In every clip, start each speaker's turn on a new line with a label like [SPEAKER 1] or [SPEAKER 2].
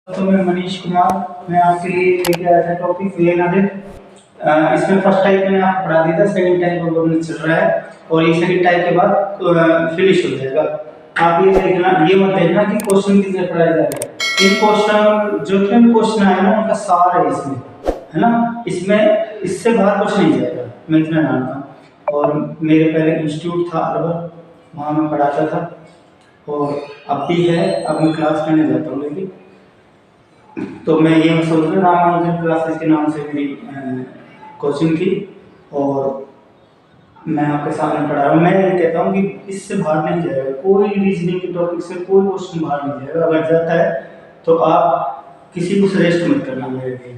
[SPEAKER 1] तो मैं मनीष कुमार, मैं आपके लिए लेके आया था टॉपिक लेनादेन। इसमें फर्स्ट टाइप मैंने आपको पढ़ा दिया था, सेकंड टाइप अभी चल रहा है और ये सेकंड टाइप के बाद फिनिश हो जाएगा। आप ये देखना, ये मत देखना कि क्वेश्चन कितने पढ़ाए जा रहे हैं। इन क्वेश्चन जो भी क्वेश्चन आए ना उनका सार है इसमें, है ना। इसमें इससे बाहर कुछ नहीं जाएगा, मैं इतना जानता हूँ। और मेरे पहले इंस्टीट्यूट था अलवर, वहाँ मैं पढ़ाता था और अब भी है। अब मैं क्लास लेने जाता हूँ, लेकिन तो मैं ये सोच रहा रामानुजन क्लासेस के नाम से मेरी कोचिंग थी और मैं आपके सामने पढ़ा रहा हूँ। मैं ये कहता हूँ कि इससे बाहर नहीं जाएगा, कोई रीजनिंग के टॉपिक से कोई क्वेश्चन बाहर नहीं जाएगा। अगर जाता है तो आप किसी को सजेस्ट मत करना मेरे लिए।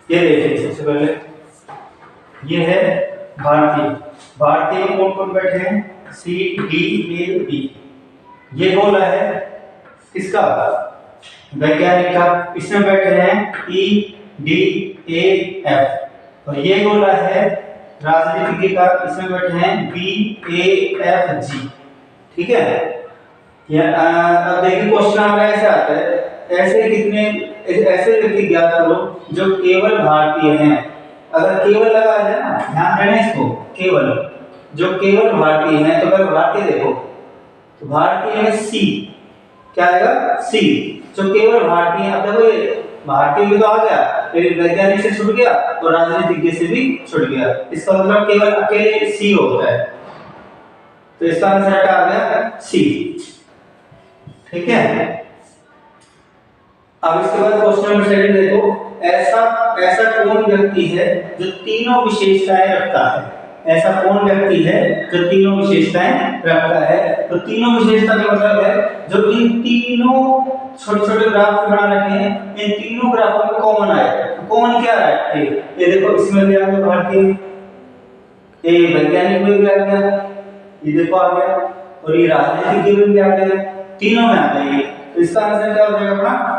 [SPEAKER 1] ये देखिए, सबसे पहले ये है भारतीय। भारतीय में कौन कौन बैठे हैं? C D A B. ये गोला है किसका? वैज्ञानिक का। इसमें बैठे हैं ई डी ए एफ। और ये गोला है राजनीतिज्ञ का, इसमें बैठे हैं बी ए एफ जी। ठीक है। अब देखिए क्वेश्चन हमारा ऐसे आता है, ऐसे व्यक्ति ज्ञात करो जो केवल भारतीय हैं। अगर केवल लगा है ना, ध्यान देना इसको, केवल जो केवल भारतीय हैं। तो अगर भारतीय देखो तो भारतीय में सी क्या आएगा? सी जो केवल भारतीय। अब देखो ये भारतीय भी तो आ गया, फिर वैज्ञानिक से छूट गया और राजनीतिज्ञ से भी छूट गया। इसका मतलब केवल अकेले सी होता है, तो इसका आंसर क्या आ गया? सी। ठीक है। अब इसके बाद क्वेश्चन नंबर 7 देखो, ऐसा कौन व्यक्ति है जो तीनों विशेषताएं रखता है? ऐसा कौन व्यक्ति है जो तीनों विशेषताएं रखता है? तो तीनों विशेषता का मतलब है जो इन तीनों छोटे छोटे ग्राफ बना रखे हैं, इन तीनों ग्राफों में कॉमन आए। कॉमन क्या है? ये देखो, इसमें भी आ गया भारतीय, ये वैज्ञानिक में भी आ गया, ये देखो आ गया, और ये राजनीतिज्ञ में भी आ गया, तीनों में आ गया। तो इसका आंसर क्या हो जाएगा अपना?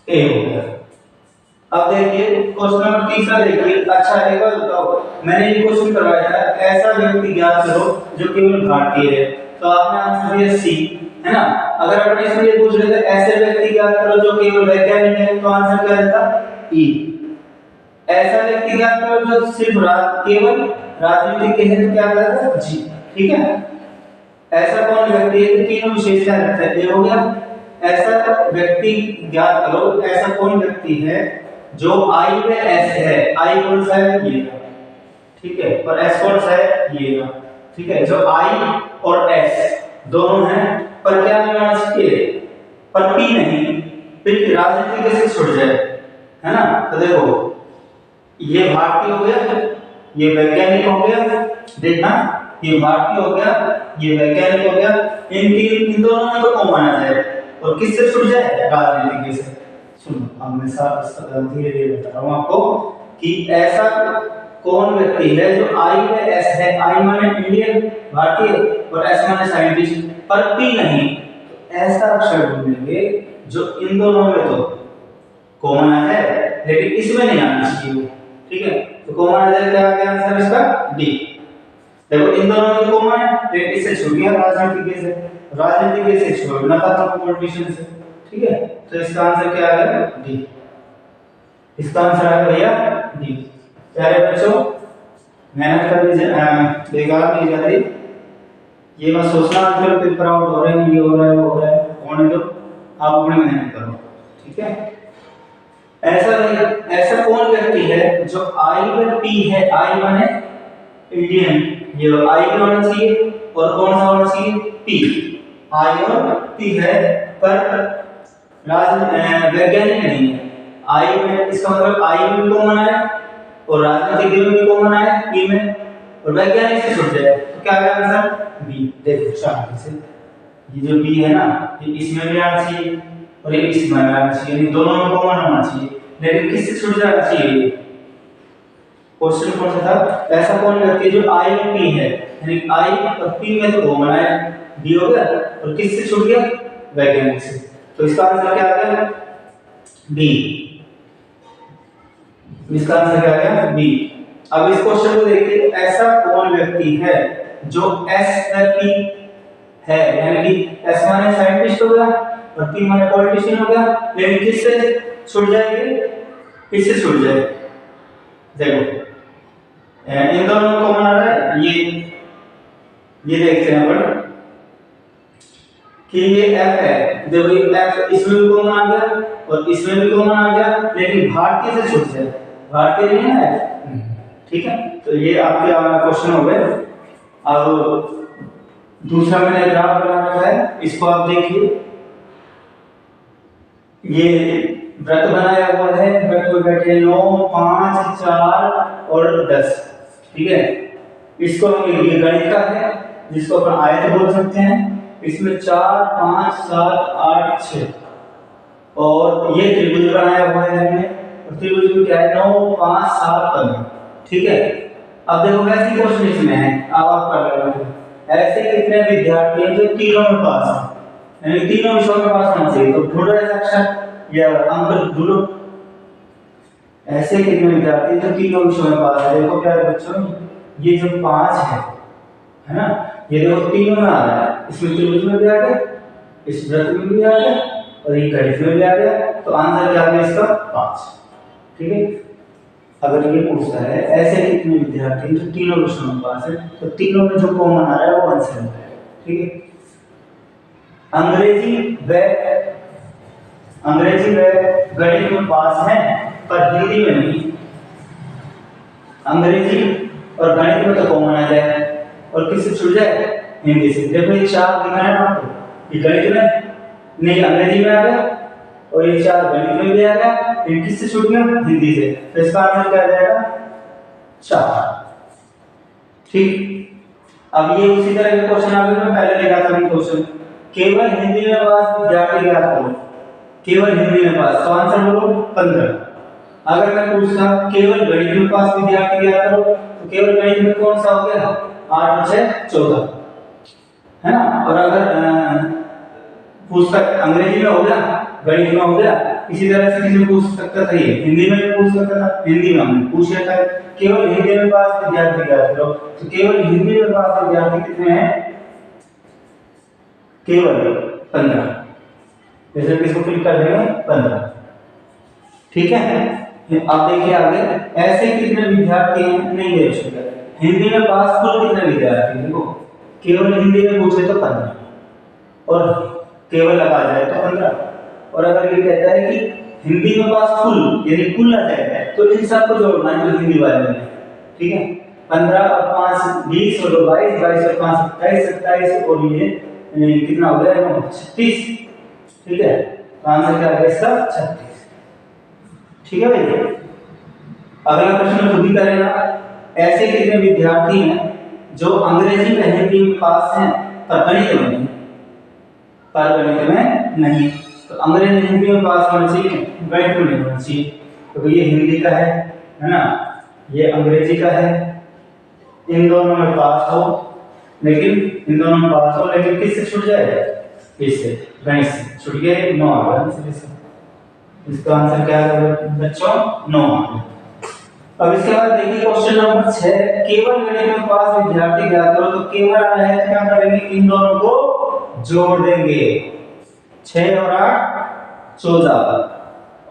[SPEAKER 1] ए हो गया। अब देखिए क्वेश्चन नंबर 3 देखिए। अच्छा एक बात बताओ, मैंने ये क्वेश्चन करवाया था, ऐसा व्यक्ति ज्ञात करो जो केवल भारतीय है। तो आपने आंसर दिया सी, है ना। अगर अपन इसमें ये पूछ रहे थे ऐसे व्यक्ति ज्ञात करो जो केवल वैज्ञानिक है, तो आंसर क्या रहता? ई। ऐसा व्यक्ति ज्ञात करो जो सिर्फ केवल राजनीतिज्ञ है, तो क्या रहता? जी। ठीक है। ऐसा कौन व्यक्ति है जो तीनों विशेषताएं रखता है? ये हो गया। ऐसा व्यक्ति ज्ञात करो, ऐसा कौन व्यक्ति है जो आई में एस है? आई कौन सा है? ये। ठीक है। और एस कौन सा है? ये। ठीक है। जो आई और एस दोनों हैं, पर क्या मिलाना चाहिए? पर पी नहीं, फिर राजनीति कैसे छुट जाए, है ना। तो देखो ये भारतीय हो गया, ये वैज्ञानिक हो गया, देखना ये भारतीय हो गया, ये वैज्ञानिक हो गया। इन दोनों में तो कॉमन आ जाए, और किससे छूट जाए? राजनीतिज्ञ से। सुनो, अब मैं धीरे धीरे बता रहा हूँ आपको कि ऐसा कौन व्यक्ति है जो आई में एस है। आई माने इंडियन, भारतीय, और एस माने साइंटिस्ट, पर पी नहीं। तो ऐसा अक्षर ढूंढेंगे जो इन दोनों में तो कॉमन है, लेकिन इसमें नहीं आना चाहिए। ठीक है। तो कॉमन आ जाए, क्या आ गया आंसर इसका? डी। देखो इन दोनों में कॉमन है, लेकिन इससे छूट गया राजनीतिज्ञ से, राजनीतिज्ञ से छोड़ना था पॉलिटिशियन से। ठीक है। तो इसका आंसर क्या आ गया? डी। इसका आंसर आ गया भैया डी। प्यारे बच्चों, मेहनत करनी बेकार नहीं जाती। ये मत सोचना कि पेपर आउट हो रहे हैं, ये हो रहा है, वो हो रहा है, होने दो, आप अपनी मेहनत करो। ठीक है। ऐसा कौन व्यक्ति है जो आई में पी है? आई माने इंडियन, ये आई भी होना चाहिए, और कौन सा होना चाहिए? पी। आई और पी है, पर वैज्ञानिक नहीं है। आई में इसका मतलब आई में भी कॉमन है और राजनीतिज्ञ में भी कॉमन है, पी में, और वैज्ञानिक से छूट जाए, तो क्या आएगा आंसर? बी। देखो शांति से, ये जो बी है ना, ये इसमें भी आना चाहिए और ये इसमें आना चाहिए, दोनों में कॉमन होना चाहिए, लेकिन किससे छूट जाना चाहिए? क्वेश्चन कौन सा था? ऐसा कौन व्यक्ति जो आई और पी है, यानी आई और पी में तो कॉमन है, डी हो गया, और किससे छूट गया? वैज्ञानिक से। तो इसका आंसर क्या आ गया? बी। इसका आंसर क्या आ गया? बी। अब इस क्वेश्चन को देखिए, ऐसा कौन व्यक्ति है जो एस पर पी है, यानी कि एस माने साइंटिस्ट हो गया, और पी माने पॉलिटिशियन हो गया, लेकिन किससे छूट जाएगी, किससे छूट जाएगी, देखो इन दोनों को कॉमन आ रहा है, ये देखते हैं अपन कि ये f है, देखो ये f इसमें भी कॉमन आ गया और इसमें भी कॉमन आ गया, लेकिन भारतीय से छूट जाए, भारतीय नहीं है, ठीक है। तो ये आपके क्वेश्चन हो गए। अब दूसरा मैंने ग्राफ बना रखा है, इसको आप देखिए, ये वृत्त बनाया हुआ है, वृत्त में बैठे 9 5 4 और 10, ठीक है। इसको ये गणित का है जिसको अपन आयत बोल सकते हैं, इसमें 4 5 7 8 6 और ये त्रिभुज बनाया हुआ है हमने, और त्रिभुज में क्या है 9 5 7 15, ठीक है। अब देखो ऐसी क्वेश्चन इसमें है, अब आप कर लेना, ऐसे कितने विद्यार्थी हैं जो तीनों में पास हैं, यानी तीनों विषयों में पास होना चाहिए, तो ढूंढो ऐसा अक्षर या अंक ढूंढो, ऐसे कितने विद्यार्थी जो तीनों विषयों में पास है। देखो प्यारे बच्चों, ये जो 5 है ना, ये देखो तीनों में आ रहा है, इसमें त्रिभुज में भी आ गया, इस वृत्त में भी आ गया और ये गणित में भी आ गया, तो आंसर क्या आ गया इसका 5, ठीक है। अगर ये पूछता है ऐसे कितने विद्यार्थी जो तीनों विषयों में पास है, तो तीनों में जो कॉमन आ रहा है वो आंसर है, ठीक है। अंग्रेजी व गणित में पास है पर हिंदी में नहीं, अंग्रेजी और गणित में तो कॉमन आ जाए और किससे छूट जाए, हिंदी से। देखो ये 4 लिखा है ना आपको, ये गणित में नहीं अंग्रेजी में आ गया और ये 4 गणित में भी आ गया, ये किससे छूट गया, हिंदी से, तो इसका आंसर क्या आ जाएगा 4, ठीक। अब ये उसी तरह के क्वेश्चन आ गए, मैं पहले लिखा था क्वेश्चन, केवल हिंदी में पास विद्यार्थी ज्ञात करो, केवल हिंदी में पास, तो आंसर बोलो 15। अगर मैं पूछता केवल गणित में पास विद्यार्थी ज्ञात करो, तो केवल गणित में कौन सा हो गया 8 और 6 14, है ना। और अगर पूछता अंग्रेजी में हो गया, गणित में हो गया, इसी तरह से किसी पूछ सकता था, ये हिंदी में भी पूछ सकता था, हिंदी में हमने पूछ लिया था केवल हिंदी में पास विद्यार्थी ज्ञात करो, तो केवल हिंदी में पास विद्यार्थी कितने हैं, केवल 15, जैसे इसको क्लिक कर देंगे 15, ठीक है। अब देखिए आगे, ऐसे कितने विद्यार्थी हैं, नहीं दे सकते, हिंदी में पास कुल कितने विद्यार्थी, देखो केवल हिंदी में पूछे तो 15 और केवल लगा जाए तो 15, और अगर ये कहता है कि हिंदी में पास कुल यानी कुल आ जाए, तो इन सबको जोड़ना है जो हिंदी वाले में, ठीक है। 15 और 5 20 और 22 22 और 5 27 27 और ये कितना हो गया 36, ठीक है। तो आंसर क्या है इसका 36, ठीक है भाई। अगला प्रश्न खुद ही करेगा, ऐसे कितने विद्यार्थी हैं जो अंग्रेजी में हिंदी में पास हैं पर गणित में नहीं, पर गणित में नहीं, तो अंग्रेजी हिंदी में पास होना चाहिए, गणित में नहीं होना चाहिए। तो ये हिंदी का है ना, ये अंग्रेजी का है, इन दोनों में पास हो, लेकिन इन दोनों में पास हो, लेकिन किससे छूट जाए, इससे गणित से छूट गए 9 आ गया, इसका आंसर क्या है बच्चों 9 आ गया। अब इसके बाद देखिए क्वेश्चन नंबर 6, केवल गणित में पास विद्यार्थी ज्ञात करो, तो केवल आ रहा है, क्या करेंगे इन दोनों को जोड़ देंगे, 6 और 8 14,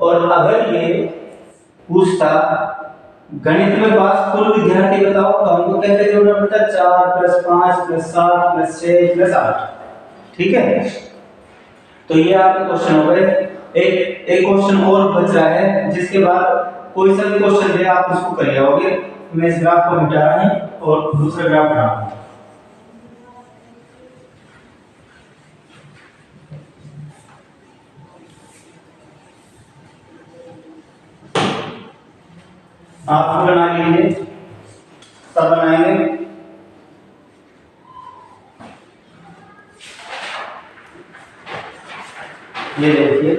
[SPEAKER 1] और अगर ये पूछता गणित में पास कुल विद्यार्थी बताओ, तो हमको कैसे जोड़ना पड़ता, 4 + 5 + 7 + 6 + 8, ठीक है। तो ये आपके क्वेश्चन हो गए। एक क्वेश्चन और बच रहा है, जिसके बाद कोई सा भी क्वेश्चन दे आप उसको कर जाओगे। मैं इस ग्राफ को मिटा रहा हूं और दूसरा ग्राफ बना रहा हूं। आप बना लीजिए, सब बनाएंगे। ये देखिए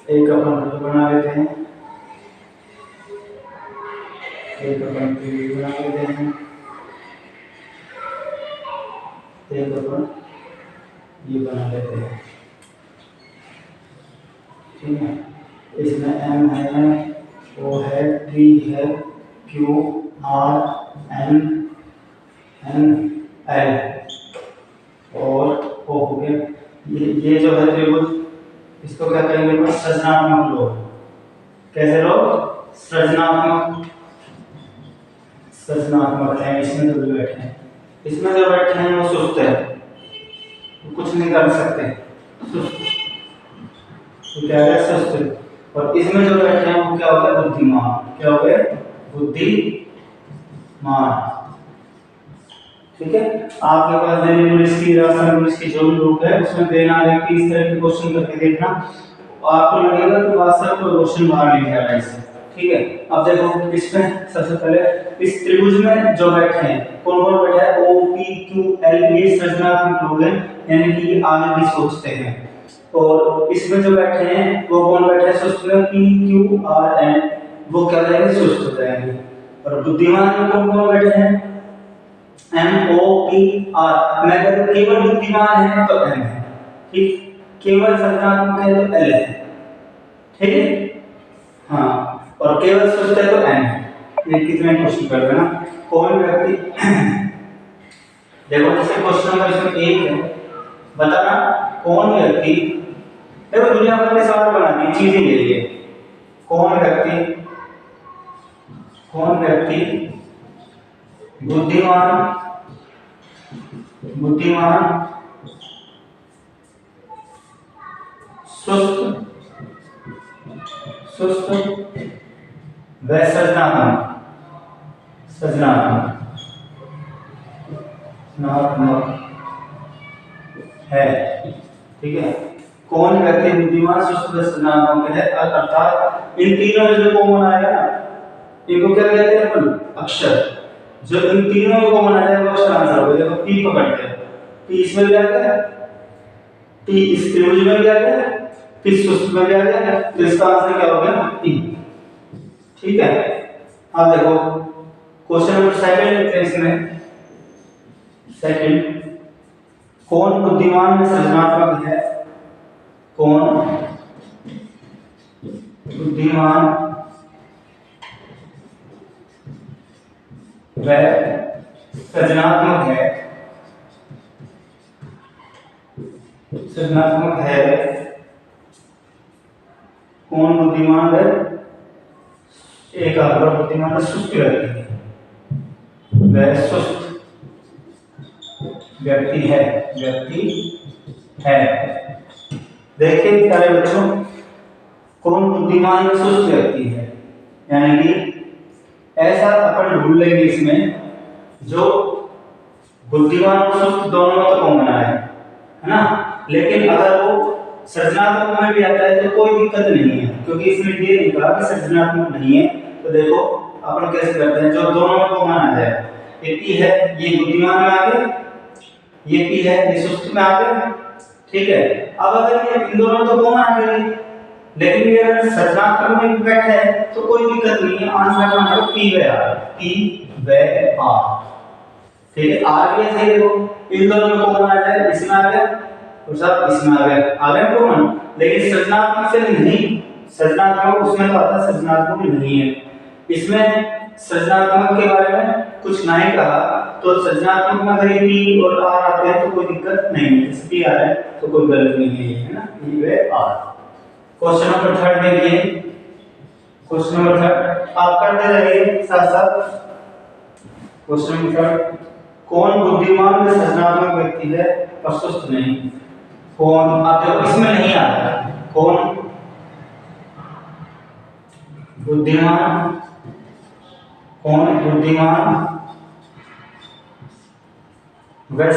[SPEAKER 1] एक अपन बना लेते हैं, एक अपन बना लेते हैं, एक अपन ये बना लेते हैं, ठीक है। इसमें M है, O है, T है, Q R N N L ओ हो गया। ये जो है त्रिभुज, इसको क्या कहेंगे? सृजनात्मक लोग। कैसे लोग? सृजनात्मक। सृजनात्मक है। इसमें जो भी बैठे हैं, इसमें जो बैठे हैं वो सुस्त है, वो कुछ नहीं कर सकते, सुस्त। तो क्या है? सुस्त। और इसमें जो बैठे हैं वो क्या हो गया? बुद्धिमान। क्या हो गया? बुद्धिमान। ठीक है। आपके पास दिल्ली पुलिस की, राजस्थान पुलिस की जो भी बुक है उसमें देना है कि इस तरह के क्वेश्चन करके देखना, आपको लगेगा कि वास्तव में क्वेश्चन बाहर नहीं आ रहा है इससे। ठीक है। अब देखो इसमें सबसे पहले इस त्रिभुज में जो बैठे हैं, कौन कौन बैठा है? ओ पी क्यू एल, ये सृजनात्मक लोग हैं, यानी कि ये आगे भी सोचते हैं। और इसमें जो बैठे हैं वो कौन बैठे हैं? सुस्त में पी क्यू आर एन, वो क्या करेंगे? सुस्त हो जाएंगे। और बुद्धिमान में कौन कौन बैठे हैं? M O P R. मैं अगर केवल बुद्धिमान है तो एम है, ठीक। केवल सृजनात्मक है तो एल है, ठीक है। हाँ, और केवल सुस्त है तो एन है। ये कितने क्वेश्चन कर देना। कौन व्यक्ति देखो जैसे क्वेश्चन नंबर इसमें 1 है, बताना कौन व्यक्ति, देखो दुनिया भर के सवाल बना दिए, चीजें ले लिए। कौन व्यक्ति बुद्धिमान सुस्त व सृजनात्मक है, ठीक है। कौन व्यक्ति बुद्धिमान, सुस्त व सृजनात्मक है, अर्थात इन तीनों में जो कॉमन आएगा ना, इनको क्या कहते हैं अपन? अक्षर। जो इन तीनों में कॉमन आ जाएगा वो अक्षर आंसर होगा। देखो पी पकड़ते हैं, पी इसमें भी आ गया, पी इस त्रिभुज में भी आ गया, पी सुस्त में भी आ गया, तो इसका आंसर क्या हो गया? पी। ठीक है। अब देखो क्वेश्चन नंबर 7 लिखते हैं इसमें। सेकंड, कौन बुद्धिमान में सृजनात्मक है? कौन बुद्धिमान व सृजनात्मक है? कौन बुद्धिमान व एक आकर बुद्धिमान सुस्त व्यक्ति है, वह सुस्त व्यक्ति है। देखिए प्यारे बच्चों, कौन बुद्धिमान व सुस्त व्यक्ति है, यानी कि ऐसा अपन ढूंढ लेंगे इसमें जो बुद्धिमान और सुस्त दोनों तो कॉमन है ना। लेकिन अगर वो सृजनात्मक में भी आता है तो कोई दिक्कत नहीं है, क्योंकि इसमें ये नहीं कहा कि सृजनात्मक नहीं है। तो देखो अपन कैसे करते हैं, जो दोनों में कॉमन आ जाए। ये पी है, ये बुद्धिमान में आ गया, ये पी है, ये सुस्त में आ गया, ठीक है। अब अगर ये इन दोनों तो कॉमन आ गए, लेकिन ये अगर सृजनात्मक में बैठा है तो कोई दिक्कत नहीं है, आंसर का मतलब पी व आर, ठीक है। आर भी ऐसे देखो, इन दोनों में कॉमन आ जाए, इसमें आ गया और सब इसमें आ गया कॉमन। लेकिन सृजनात्मक से नहीं, सृजनात्मक उसमें तो आता, सृजनात्मक नहीं है। इसमें सृजनात्मक के बारे में कुछ नहीं कहा, तो सृजनात्मक में अगर ये पी और आर आते हैं तो कोई दिक्कत नहीं है। जैसे पी आ रहा है तो कोई गलत नहीं है ना, पी व आर। क्वेश्चन नंबर 3 देखिए। क्वेश्चन नंबर 3 आप करते रहिए साथ साथ। क्वेश्चन नंबर 3, कौन बुद्धिमान व सृजनात्मक व्यक्ति है और सुस्त नहीं? कौन, आप देखो इसमें नहीं आ रहा, कौन बुद्धिमान व